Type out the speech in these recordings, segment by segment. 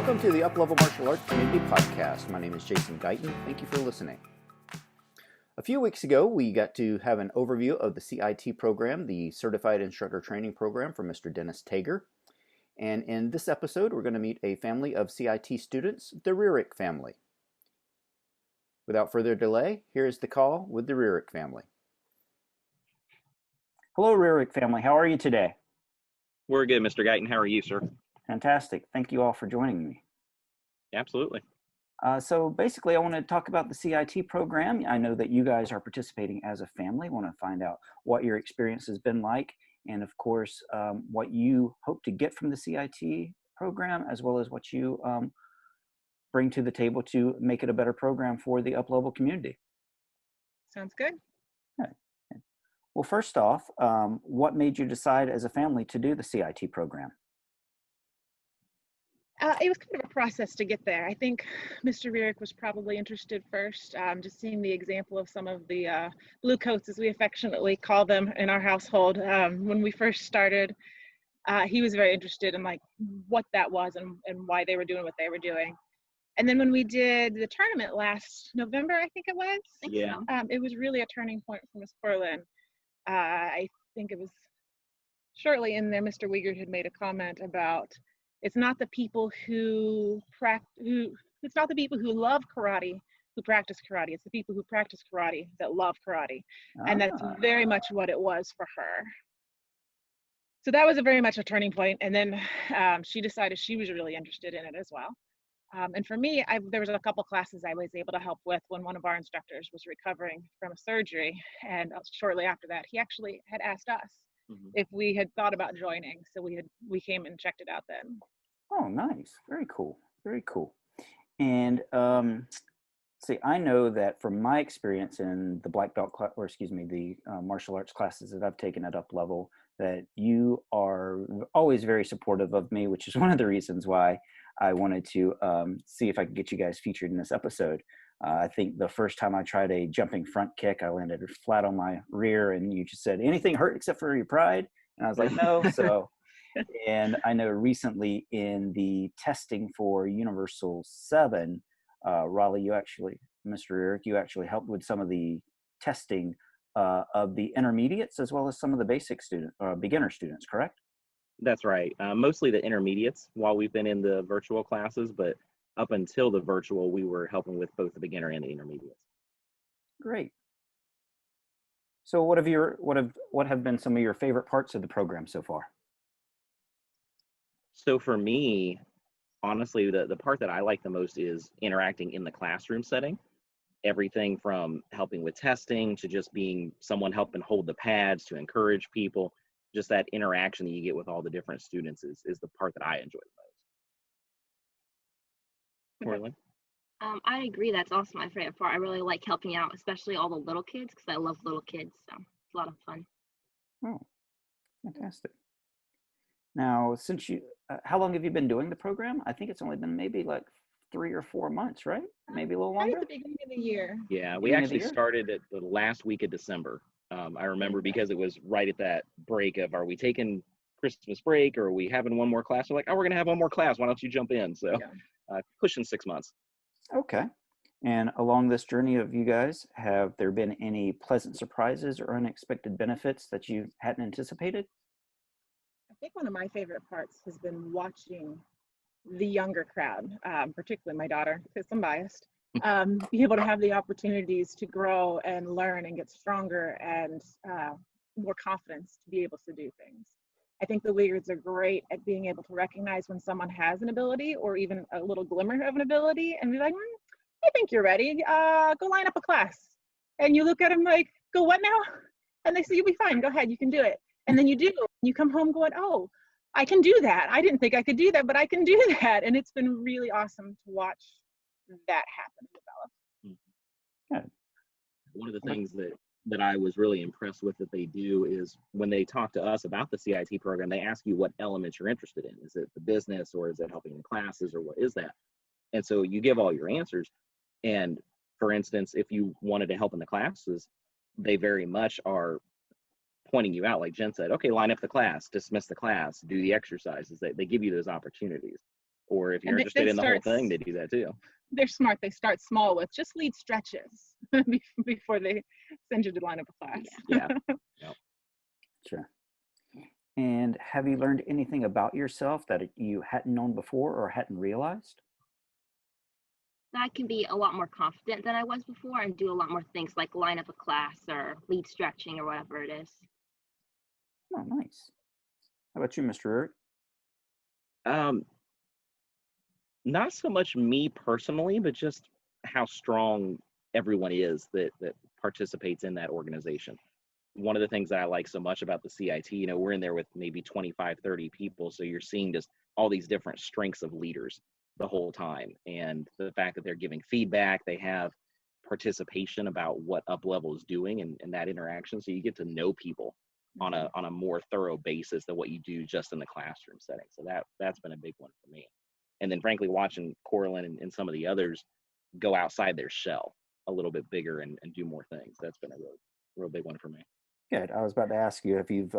Welcome to the Up-Level Martial Arts Community Podcast. My name is Jason Guyton. Thank you for listening. A few weeks ago, we got to have an overview of the CIT program, the Certified Instructor Training program from Mr. Dennis Tager. And in this episode, we're going to meet a family of CIT students, the Rearick family. Without further delay, here's the call with the Rearick family. Hello, Rearick family. How are you today? We're good, Mr. Guyton. How are you, sir? Fantastic. Thank you all for joining me. Absolutely. So basically, I want to talk about the CIT program. I know that you guys are participating as a family. I want to find out what your experience has been like, and of course, what you hope to get from the CIT program, as well as what you bring to the table to make it a better program for the up-level community. Sounds good. Okay. Well, first off, what made you decide as a family to do the CIT program? It was kind of a process to get there. I think Mr. Rearick was probably interested first, just seeing the example of some of the blue coats, as we affectionately call them in our household. When we first started, he was very interested in like what that was and why they were doing what they were doing. And then when we did the tournament last November, I think it was, it was really a turning point for Ms. Corlin. I think it was shortly in there, Mr. Wiegert had made a comment about it's not the people who love karate who practice karate. It's the people who practice karate that love karate. And that's very much what it was for her. So that was very much a turning point. And then she decided she was really interested in it as well. And for me, there was a couple classes I was able to help with when one of our instructors was recovering from a surgery. And shortly after that, he actually had asked us if we had thought about joining. So we came and checked it out then. Oh, nice. Very cool. Very cool. And see, I know that from my experience in the black belt class, or excuse me, the martial arts classes that I've taken at up level, that you are always very supportive of me, which is one of the reasons why I wanted to see if I could get you guys featured in this episode. I think the first time I tried a jumping front kick, I landed flat on my rear, and you just said, anything hurt except for your pride? And I was like, no. So, and I know recently in the testing for Universal 7, Raleigh, Mr. Rearick, you actually helped with some of the testing of the intermediates as well as some of the basic beginner students, correct? That's right. Mostly the intermediates while we've been in the virtual classes, but up until the virtual, we were helping with both the beginner and the intermediates. Great. So what have been some of your favorite parts of the program so far? So for me, honestly, the part that I like the most is interacting in the classroom setting. Everything from helping with testing to just being someone helping hold the pads to encourage people. Just that interaction that you get with all the different students is the part that I enjoy the most. Corlin? I agree. That's also my favorite part. I really like helping out, especially all the little kids, because I love little kids. So it's a lot of fun. Oh, fantastic. Now, since how long have you been doing the program? I think it's only been maybe like 3 or 4 months, right? Maybe a little longer? At the beginning of the year. Yeah, we actually started at the last week of December. I remember because it was right at that break of, are we taking Christmas break or are we having one more class? We're like, oh, we're going to have one more class. Why don't you jump in? So pushing 6 months. Okay. And along this journey of you guys, have there been any pleasant surprises or unexpected benefits that you hadn't anticipated? I think one of my favorite parts has been watching the younger crowd, particularly my daughter, because I'm biased, be able to have the opportunities to grow and learn and get stronger and more confidence to be able to do things. I think the Wiegerts are great at being able to recognize when someone has an ability or even a little glimmer of an ability and be like, I think you're ready, go line up a class. And you look at them like, go what now? And they say, you'll be fine, go ahead, you can do it. And then you do, you come home going, oh, I can do that. I didn't think I could do that, but I can do that. And it's been really awesome to watch that happen and develop. Good. One of the things that I was really impressed with that they do is when they talk to us about the CIT program, they ask you what elements you're interested in. Is it the business or is it helping in classes or what is that? And so you give all your answers. And for instance, if you wanted to help in the classes, they very much are pointing you out, like Jen said, okay, line up the class, dismiss the class, do the exercises. They give you those opportunities. Or if you're And interested they in the whole start, thing, they do that too. they're smart. They start small with, just lead stretches before they send you to line up a class. Yeah. Yep. Sure. And have you learned anything about yourself that you hadn't known before or hadn't realized? I can be a lot more confident than I was before and do a lot more things like line up a class or lead stretching or whatever it is. Oh, nice. How about you, Mr. Rearick? Um, Not so much me personally, but just how strong everyone is that participates in that organization. One of the things that I like so much about the CIT, we're in there with maybe 25, 30 people. So you're seeing just all these different strengths of leaders the whole time. And the fact that they're giving feedback, they have participation about what up level is doing and that interaction. So you get to know people on a more thorough basis than what you do just in the classroom setting. So that's been a big one for me. And then frankly, watching Corlin and some of the others go outside their shell a little bit bigger and do more things. That's been a real big one for me. Good. I was about to ask you if you've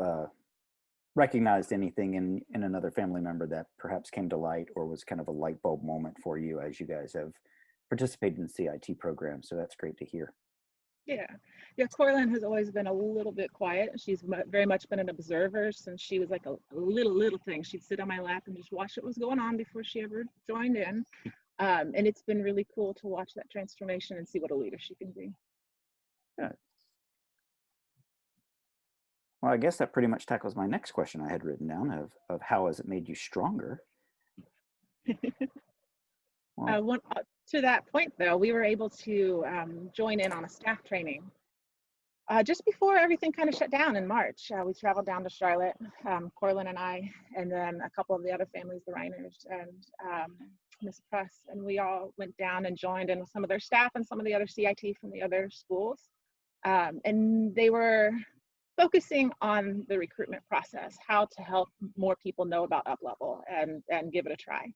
recognized anything in another family member that perhaps came to light or was kind of a light bulb moment for you as you guys have participated in the CIT program. So that's great to hear. Yeah. Corlin has always been a little bit quiet. She's very much been an observer since she was like a little thing. She'd sit on my lap and just watch what was going on before she ever joined in. And it's been really cool to watch that transformation and see what a leader she can be. Good. Well, I guess that pretty much tackles my next question I had written down of how has it made you stronger? Well, To that point, though, we were able to join in on a staff training just before everything kind of shut down in March. We traveled down to Charlotte, Corlin and I, and then a couple of the other families, the Reiners and Miss Press, and we all went down and joined in with some of their staff and some of the other CIT from the other schools. And they were focusing on the recruitment process, how to help more people know about UpLevel and give it a try.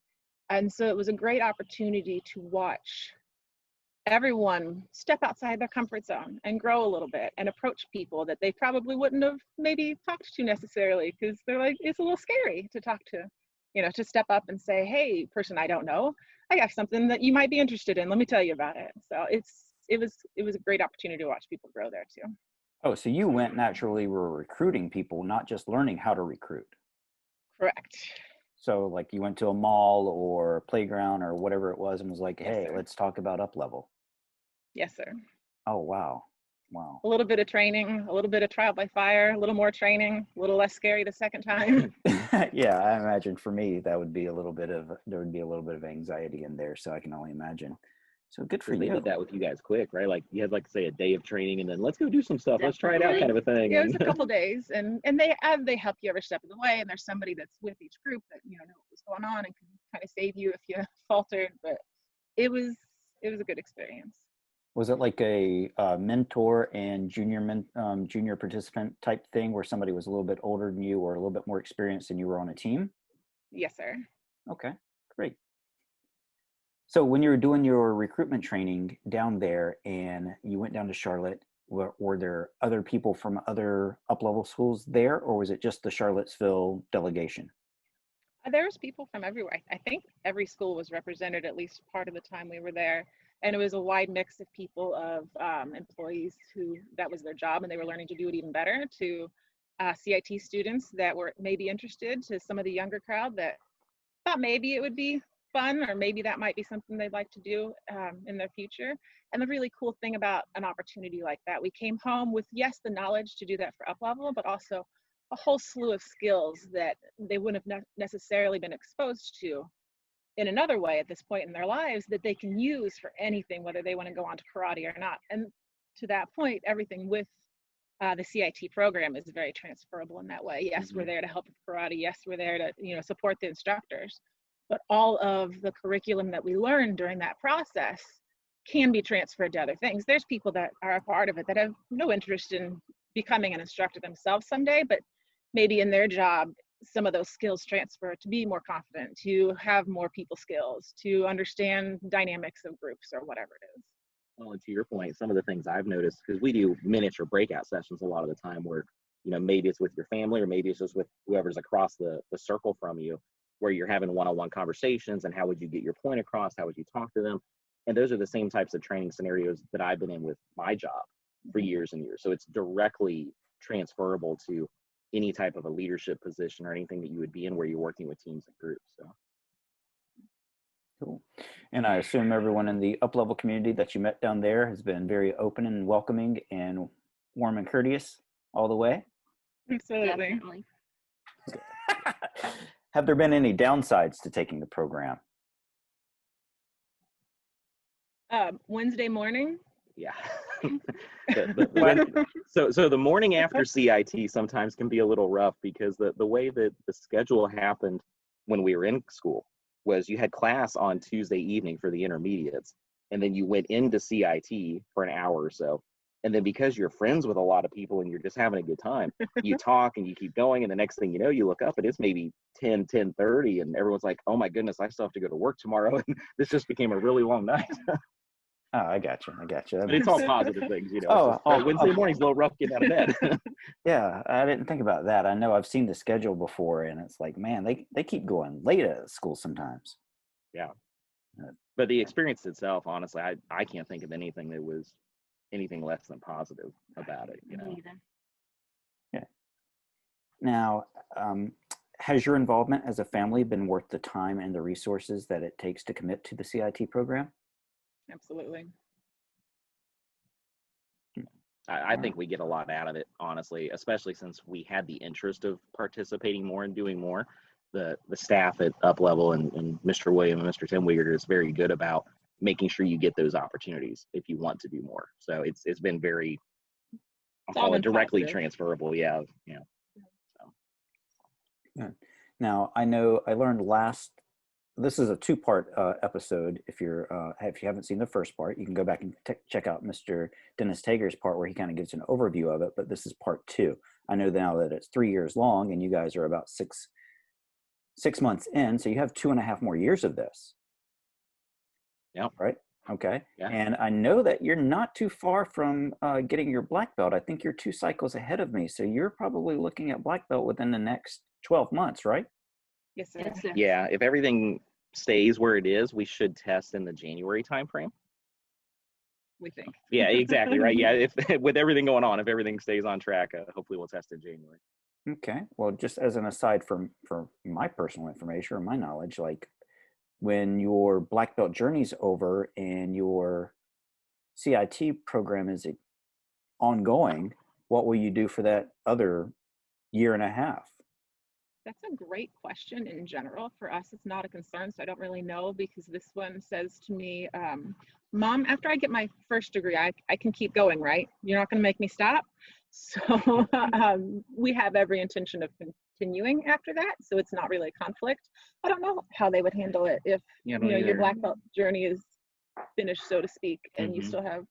And so it was a great opportunity to watch everyone step outside their comfort zone and grow a little bit and approach people that they probably wouldn't have maybe talked to necessarily, because they're like, it's a little scary to talk to, to step up and say, hey, person I don't know, I got something that you might be interested in. Let me tell you about it. So it was a great opportunity to watch people grow there too. Oh, so you went and actually were recruiting people, not just learning how to recruit. Correct. So like you went to a mall or playground or whatever it was and was like, hey, Yes, let's talk about UpLevel. Yes, sir. Oh, wow. Wow. A little bit of training, a little bit of trial by fire, a little more training, a little less scary the second time. Yeah, I imagine for me, there would be a little bit of anxiety in there. So I can only imagine. So good for They you. did that with you guys quick, right? Like you had say a day of training and then let's go do some stuff. Let's try it out kind of a thing. Yeah, it was a couple days and they help you every step of the way. And there's somebody that's with each group that, know what was going on and can kind of save you if you faltered. But it was a good experience. Was it like a mentor and junior participant type thing where somebody was a little bit older than you or a little bit more experienced and you were on a team? Yes, sir. Okay, great. So when you were doing your recruitment training down there and you went down to Charlotte, were there other people from other UpLevel schools there, or was it just the Charlottesville delegation? There was people from everywhere. I think every school was represented at least part of the time we were there. And it was a wide mix of people, of employees who that was their job and they were learning to do it even better, to CIT students that were maybe interested, to some of the younger crowd that thought maybe it would be fun or maybe that might be something they'd like to do in their future. And the really cool thing about an opportunity like that, we came home with, yes, the knowledge to do that for UpLevel, but also a whole slew of skills that they wouldn't have necessarily been exposed to in another way at this point in their lives that they can use for anything, whether they want to go on to karate or not. And to that point, everything with the CIT program is very transferable in that way. Yes, we're there to help with karate. Yes, we're there to support the instructors. But all of the curriculum that we learned during that process can be transferred to other things. There's people that are a part of it that have no interest in becoming an instructor themselves someday, but maybe in their job, some of those skills transfer to be more confident, to have more people skills, to understand dynamics of groups or whatever it is. Well, and to your point, some of the things I've noticed, because we do miniature breakout sessions a lot of the time where, maybe it's with your family or maybe it's just with whoever's across the circle from you. where you're having one-on-one conversations, and how would you get your point across? How would you talk to them? And those are the same types of training scenarios that I've been in with my job for years and years. So it's directly transferable to any type of a leadership position or anything that you would be in where you're working with teams and groups. So. Cool. And I assume everyone in the up-level community that you met down there has been very open and welcoming and warm and courteous all the way. Absolutely. Definitely. Have there been any downsides to taking the program? Wednesday morning. Yeah. So the morning after CIT sometimes can be a little rough, because the way that the schedule happened when we were in school was you had class on Tuesday evening for the intermediates, and then you went into CIT for an hour or so. And then because you're friends with a lot of people and you're just having a good time, you talk and you keep going. And the next thing you know, you look up and it's maybe 10:30, and everyone's like, oh my goodness, I still have to go to work tomorrow. And this just became a really long night. Oh, I got you. But it's all positive things, you know. Wednesday morning's a little rough getting out of bed. Yeah, I didn't think about that. I know I've seen the schedule before, and it's like, man, they keep going late at school sometimes. Yeah. But the experience itself, honestly, I can't think of anything that was anything less than positive about it, you know. Yeah. Now, has your involvement as a family been worth the time and the resources that it takes to commit to the CIT program? Absolutely. I think we get a lot out of it, honestly, especially since we had the interest of participating more and doing more. The staff at Up Level and Mr. William and Mr. Tim Weir is very good about making sure you get those opportunities if you want to do more. So it's been very, I'll call it directly transferable. Yeah. Yeah. So. Yeah. Now, I know I learned this is a two-part episode. If you haven't seen the first part, you can go back and check out Mr. Dennis Tager's part where he kind of gives an overview of it, but this is part 2. I know now that it's 3 years long and you guys are about six months in, so you have 2.5 more years of this. Yep. Right? Okay. Yeah. And I know that you're not too far from getting your black belt. I think you're 2 cycles ahead of me, so you're probably looking at black belt within the next 12 months, right? Yes, sir. Yes, sir. Yeah, if everything stays where it is, we should test in the January timeframe. We think. Yeah, exactly, right? Yeah, if with everything going on, if everything stays on track, hopefully we'll test in January. Okay. Well, just as an aside for my personal information or my knowledge, like when your black belt journey's over and your CIT program is ongoing, what will you do for that other 1.5 years? That's a great question in general. For us, it's not a concern, so I don't really know, because this one says to me, Mom, after I get my first degree, I can keep going, right? You're not going to make me stop. So we have every intention of continuing after that, so it's not really a conflict. I don't know how they would handle it if your black belt journey is finished, so to speak, and you still have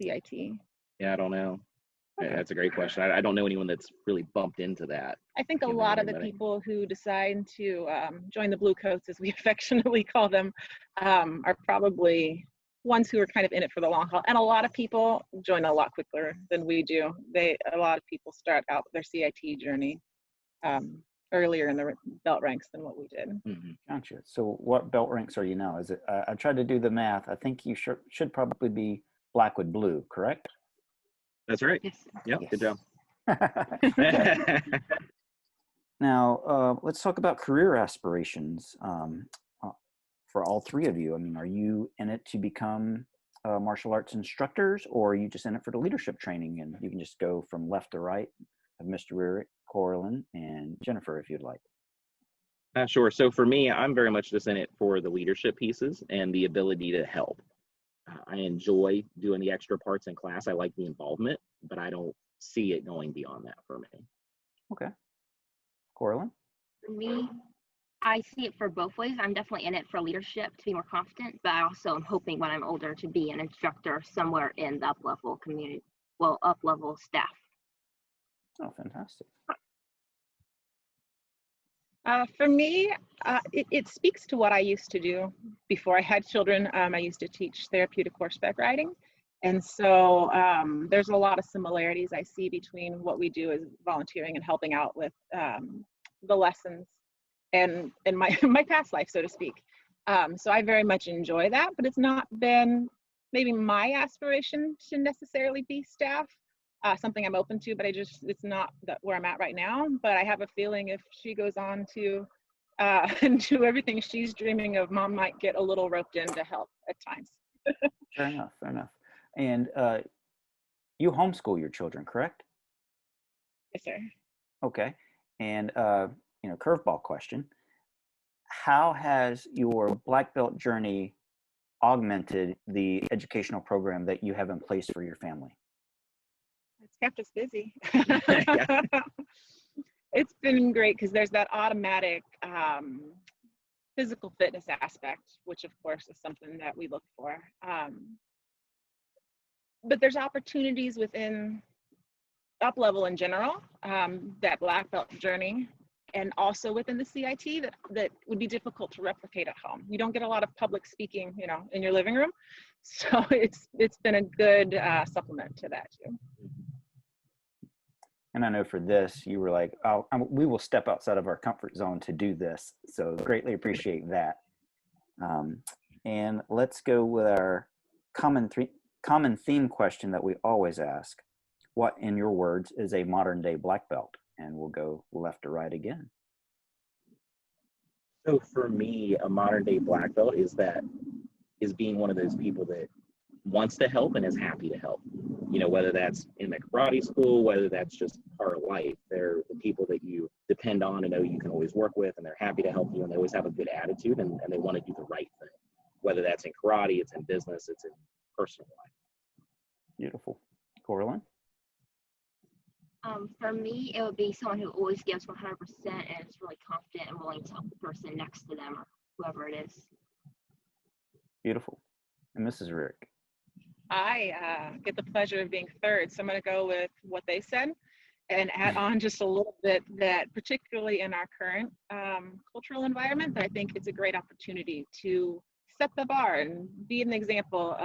CIT. Yeah, I don't know. Okay. That's a great question. I don't know anyone that's really bumped into that. I think a lot of the people who decide to join the blue coats, as we affectionately call them, are probably ones who are kind of in it for the long haul. And a lot of people join a lot quicker than we do. A lot of people start out their CIT journey earlier in the belt ranks than what we did. Mm-hmm. Gotcha. So what belt ranks are you now? Is it? I tried to do the math. I think you should probably be black with blue, correct? That's right. Yes. Yep. Yes. Good job. Now, let's talk about career aspirations for all 3 of you. I mean, are you in it to become martial arts instructors, or are you just in it for the leadership training? And you can just go from left to right of Mr. Rearick, Corlin, and Jennifer, if you'd like. Sure. So for me, I'm very much just in it for the leadership pieces and the ability to help. I enjoy doing the extra parts in class. I like the involvement, but I don't see it going beyond that for me. Okay. Corlin? For me, I see it for both ways. I'm definitely in it for leadership, to be more confident, but I also am hoping when I'm older to be an instructor somewhere in the up-level community, up-level staff. Oh, fantastic. For me, it speaks to what I used to do before I had children. I used to teach therapeutic horseback riding. And so there's a lot of similarities I see between what we do as volunteering and helping out with the lessons in my my past life, so to speak. So I very much enjoy that, but it's not been maybe my aspiration to necessarily be staff. Something I'm open to, but it's not that where I'm at right now. But I have a feeling if she goes on to and do everything she's dreaming of, mom might get a little roped in to help at times. Fair enough, fair enough. And you homeschool your children, correct? Yes, sir. Okay. And curveball question. How has your black belt journey augmented the educational program that you have in place for your family? It's kept us busy. Yeah. It's been great because there's that automatic physical fitness aspect, which of course is something that we look for. But there's opportunities within up level in general, that black belt journey, and also within the CIT that would be difficult to replicate at home. You don't get a lot of public speaking, in your living room. So it's been a good supplement to that too. And I know for this, you were like, we will step outside of our comfort zone to do this. So greatly appreciate that. And let's go with our common theme question that we always ask. What, in your words, is a modern day black belt? And we'll go left to right again. So for me, a modern day black belt is being one of those people that wants to help and is happy to help. Whether that's in the karate school, whether that's just part of life, they're the people that you depend on and know you can always work with, and they're happy to help you, and they always have a good attitude, and they want to do the right thing. Whether that's in karate, it's in business, it's in personal life. Beautiful. Corlin? For me, it would be someone who always gives 100% and is really confident and willing to help the person next to them or whoever it is. Beautiful. And Mrs. Rearick? I get the pleasure of being third, so I'm going to go with what they said and add on just a little bit that particularly in our current cultural environment, that I think it's a great opportunity to set the bar and be an example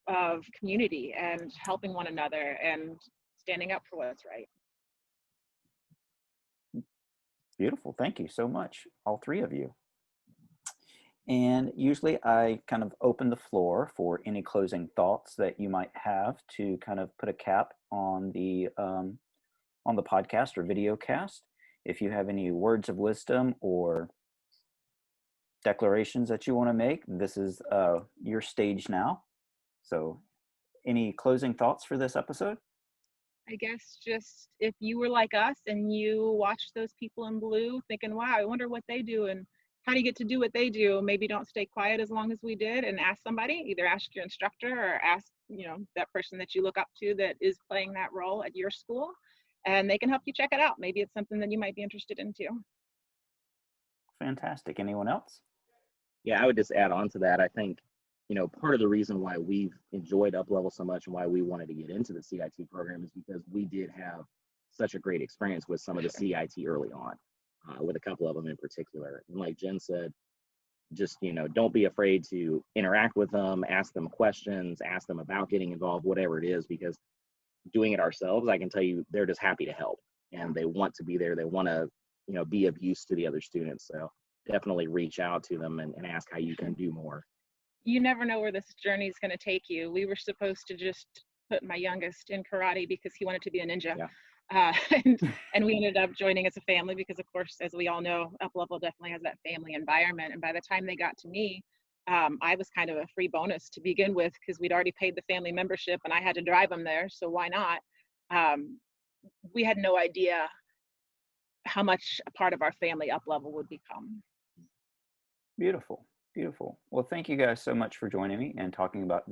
of community and helping one another and standing up for what's right. Beautiful. Thank you so much, all three of you. And usually I kind of open the floor for any closing thoughts that you might have to kind of put a cap on the podcast or video cast. If you have any words of wisdom or declarations that you want to make, this is your stage now. So any closing thoughts for this episode? I guess just if you were like us and you watched those people in blue thinking, wow, I wonder what they do and how do you get to do what they do? Maybe don't stay quiet as long as we did and ask somebody, either ask your instructor or ask, that person that you look up to that is playing that role at your school, and they can help you check it out. Maybe it's something that you might be interested in too. Fantastic. Anyone else? Yeah, I would just add on to that. I think, part of the reason why we've enjoyed Up Level so much and why we wanted to get into the CIT program is because we did have such a great experience with some of the CIT early on, with a couple of them in particular. And like Jen said, just, don't be afraid to interact with them, ask them questions, ask them about getting involved, whatever it is, because doing it ourselves, I can tell you, they're just happy to help and they want to be there. They want to, be of use to the other students. So definitely reach out to them and ask how you can do more. You never know where this journey is going to take you. We were supposed to just put my youngest in karate because he wanted to be a ninja. Yeah. And we ended up joining as a family because, of course, as we all know, Up Level definitely has that family environment. And by the time they got to me, I was kind of a free bonus to begin with because we'd already paid the family membership and I had to drive them there. So why not? We had no idea how much a part of our family Up Level would become. Beautiful. Beautiful. Well, thank you guys so much for joining me and talking about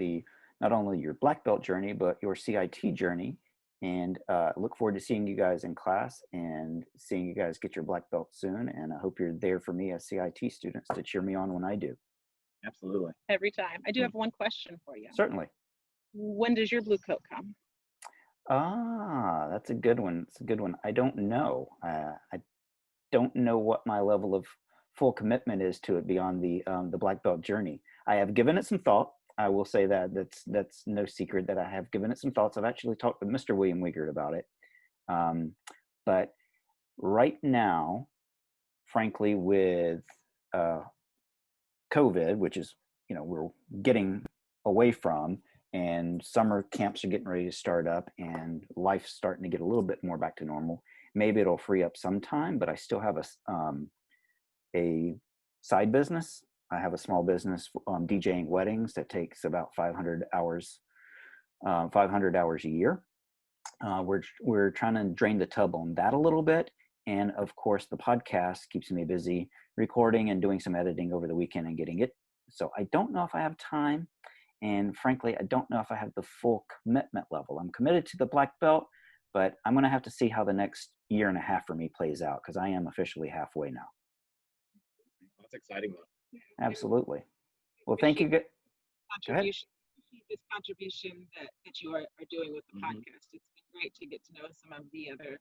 not only your black belt journey, but your CIT journey. And look forward to seeing you guys in class and seeing you guys get your black belt soon. And I hope you're there for me as CIT students to cheer me on when I do. Absolutely. Every time. I do have one question for you. Certainly. When does your blue coat come? That's a good one. It's a good one. I don't know. I don't know what my level of full commitment is to it beyond the black belt journey. I have given it some thought. I will say that's no secret that I have given it some thoughts. I've actually talked with Mr. William Wiegert about it. But right now, frankly, with COVID, which is, we're getting away from, and summer camps are getting ready to start up, and life's starting to get a little bit more back to normal. Maybe it'll free up some time, but I still have a side business. I have a small business DJing weddings that takes about 500 hours a year. We're trying to drain the tub on that a little bit. And of course, the podcast keeps me busy recording and doing some editing over the weekend and getting it. So I don't know if I have time. And frankly, I don't know if I have the full commitment level. I'm committed to the black belt, but I'm going to have to see how the next year and a half for me plays out, because I am officially halfway now. That's exciting, though. Absolutely. Well, thank you. This contribution that you are doing with the podcast. It's been great to get to know some of the other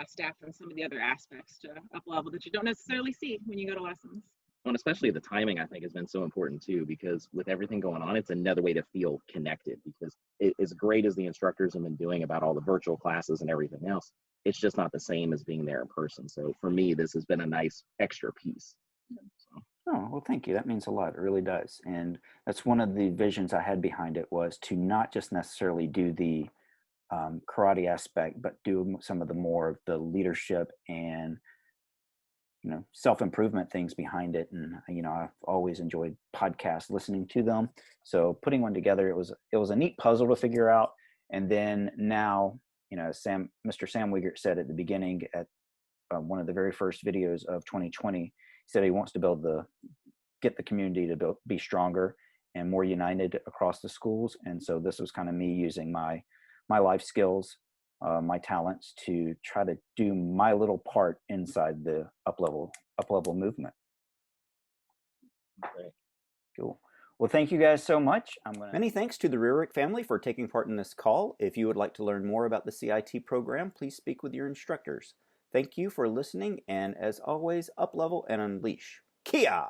staff and some of the other aspects to up level that you don't necessarily see when you go to lessons. And especially the timing, I think, has been so important too, because with everything going on, it's another way to feel connected. Because as great as the instructors have been doing about all the virtual classes and everything else, it's just not the same as being there in person. So for me, this has been a nice extra piece. So. Oh, well, thank you. That means a lot. It really does. And that's one of the visions I had behind it, was to not just necessarily do the karate aspect, but do some of the more of the leadership and, self-improvement things behind it. And, I've always enjoyed podcasts, listening to them. So putting one together, it was a neat puzzle to figure out. And then now, Mr. Sam Wiegert said at the beginning at one of the very first videos of 2020, he said he wants to get the community to be stronger and more united across the schools. And so this was kind of me using my life skills, my talents, to try to do my little part inside the up level movement. Okay. Cool. Well, thank you guys so much. Many thanks to the Rearick family for taking part in this call. If you would like to learn more about the CIT program, please speak with your instructors. Thank you for listening, and as always, up level and unleash. Kia!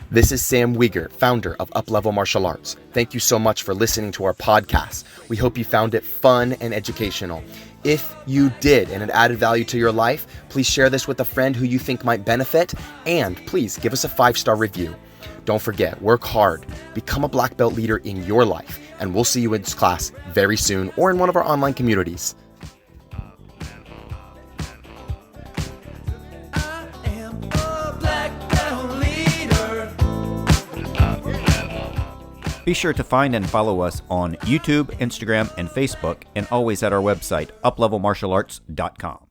This is Sam Wiegert, founder of Up Level Martial Arts. Thank you so much for listening to our podcast. We hope you found it fun and educational. If you did and it added value to your life, please share this with a friend who you think might benefit, and please give us a 5-star review. Don't forget, work hard, become a black belt leader in your life, and we'll see you in class very soon or in one of our online communities. Be sure to find and follow us on YouTube, Instagram, and Facebook, and always at our website, uplevelmartialarts.com.